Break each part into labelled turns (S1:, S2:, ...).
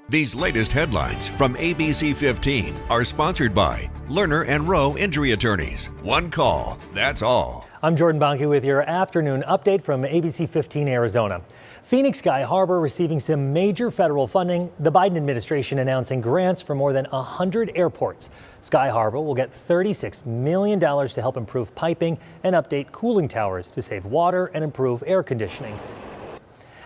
S1: These latest headlines from ABC15 are sponsored by Lerner and Rowe Injury Attorneys. One call, that's all.
S2: I'm Jordan Bonke with your afternoon update from ABC15 Arizona. Phoenix Sky Harbor receiving some major federal funding. The Biden administration announcing grants for more than 100 airports. Sky Harbor will get $36 million to help improve piping and update cooling towers to save water and improve air conditioning.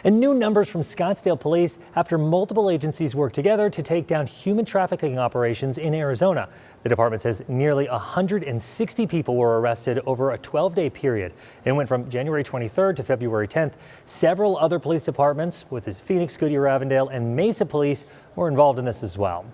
S2: And new numbers from Scottsdale police after multiple agencies work together to take down human trafficking operations in Arizona. The department says nearly 160 people were arrested over a 12-day period. It went from January 23rd to February 10th. Several other police departments, with the Phoenix, Goodyear, Avondale, and Mesa police, were involved in this as well.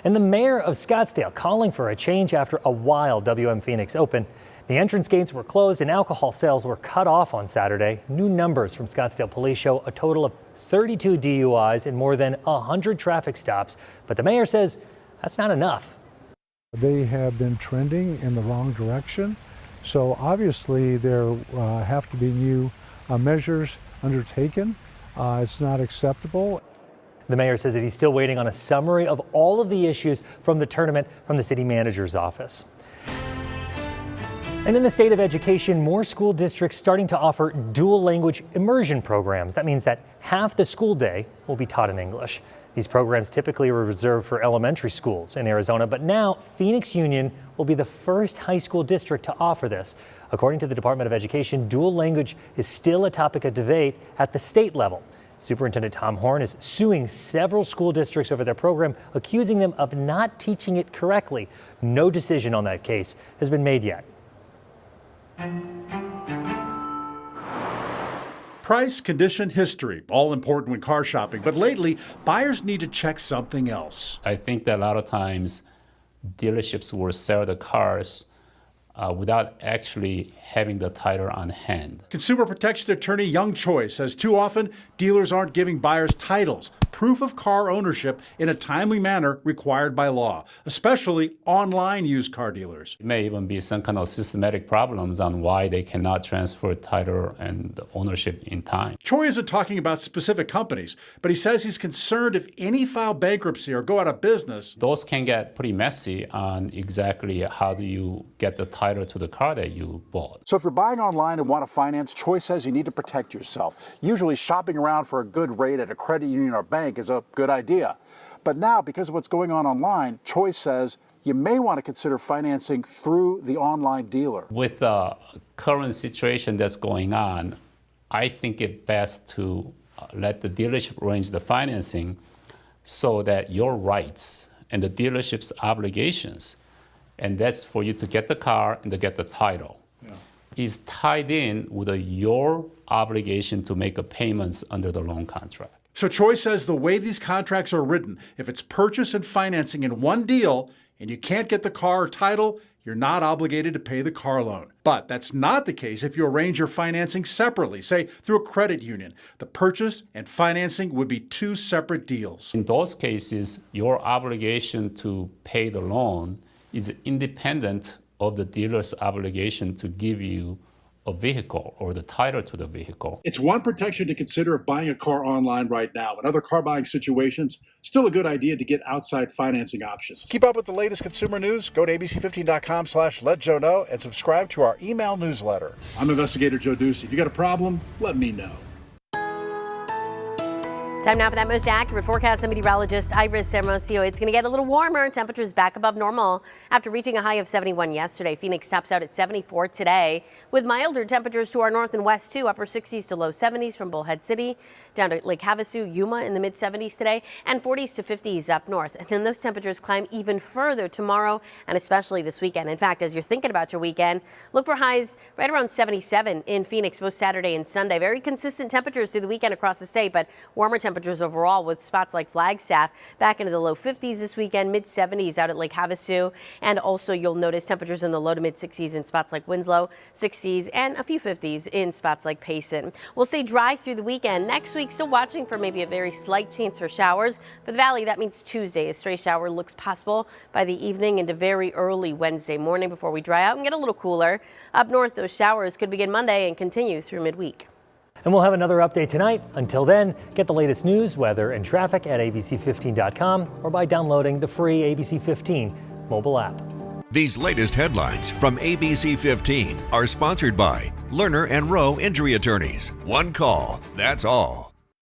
S2: And the mayor of Scottsdale calling for a change after a wild WM Phoenix Open. The entrance gates were closed and alcohol sales were cut off on Saturday. New numbers from Scottsdale police show a total of 32 DUIs and more than 100 traffic stops. But the mayor says that's not enough.
S3: They have been trending in the wrong direction. So obviously there have to be new measures undertaken. It's not acceptable.
S2: The mayor says that he's still waiting on a summary of all of the issues from the tournament from the city manager's office. And in the state of education, more school districts starting to offer dual language immersion programs. That means that half the school day will be taught in English. These programs typically are reserved for elementary schools in Arizona, but now Phoenix Union will be the first high school district to offer this. According to the Department of Education, dual language is still a topic of debate at the state level. Superintendent Tom Horn is suing several school districts over their program, accusing them of not teaching it correctly. No decision on that case has been made yet.
S4: Price, condition, history, all important when car shopping. But lately, buyers need to check something else.
S5: I think that a lot of times dealerships will sell the cars without actually having the title on hand.
S4: Consumer protection attorney Young Choi says too often dealers aren't giving buyers titles, proof of car ownership in a timely manner required by law, especially online used car dealers.
S5: It may even be some kind of systematic problems on why they cannot transfer title and ownership in time.
S4: Choi isn't talking about specific companies, but he says he's concerned if any file bankruptcy or go out of business.
S5: Those can get pretty messy on exactly how do you get the title to the car that you bought.
S4: So if you're buying online and want to finance, Choi says you need to protect yourself. Usually shopping around for a good rate at a credit union or bank is a good idea. But now, because of what's going on online, Choi says you may want to consider financing through the online dealer.
S5: With the current situation that's going on, I think it's best to let the dealership arrange the financing so that your rights and the dealership's obligations, and that's for you to get the car and to get the title, is tied in with your obligation to make payments under the loan contract.
S4: So Choi says the way these contracts are written, if it's purchase and financing in one deal and you can't get the car or title, you're not obligated to pay the car loan. But that's not the case if you arrange your financing separately, say through a credit union. The purchase and financing would be two separate deals.
S5: In those cases, your obligation to pay the loan is independent of the dealer's obligation to give you a vehicle or the title to the vehicle.
S4: It's one protection to consider if buying a car online right now. In other car buying situations, still a good idea to get outside financing options. Keep up with the latest consumer news. Go to abc15.com/letjoeknow and subscribe to our email newsletter. I'm Investigator Joe Ducey. If you got a problem, let me know.
S6: Time now for that most accurate forecast. I'm meteorologist Iris Hermosillo. It's going to get a little warmer. Temperatures back above normal after reaching a high of 71 yesterday. Phoenix tops out at 74 today with milder temperatures to our north and west too. Upper 60s to low 70s from Bullhead City down to Lake Havasu, Yuma in the mid 70s today, and 40s to 50s up north. And then those temperatures climb even further tomorrow and especially this weekend. In fact, as you're thinking about your weekend, look for highs right around 77 in Phoenix both Saturday and Sunday. Very consistent temperatures through the weekend across the state, but warmer temperatures overall with spots like Flagstaff back into the low 50s this weekend, mid 70s out at Lake Havasu. And also you'll notice temperatures in the low to mid 60s in spots like Winslow, 60s, and a few 50s in spots like Payson. We'll stay dry through the weekend. Next week, still watching for maybe a very slight chance for showers. For the valley, that means Tuesday. A stray shower looks possible by the evening into very early Wednesday morning before we dry out and get a little cooler. Up north, those showers could begin Monday and continue through midweek.
S2: And we'll have another update tonight. Until then, get the latest news, weather, and traffic at abc15.com or by downloading the free ABC 15 mobile app.
S1: These latest headlines from ABC 15 are sponsored by Lerner and Rowe Injury Attorneys. One call, that's all.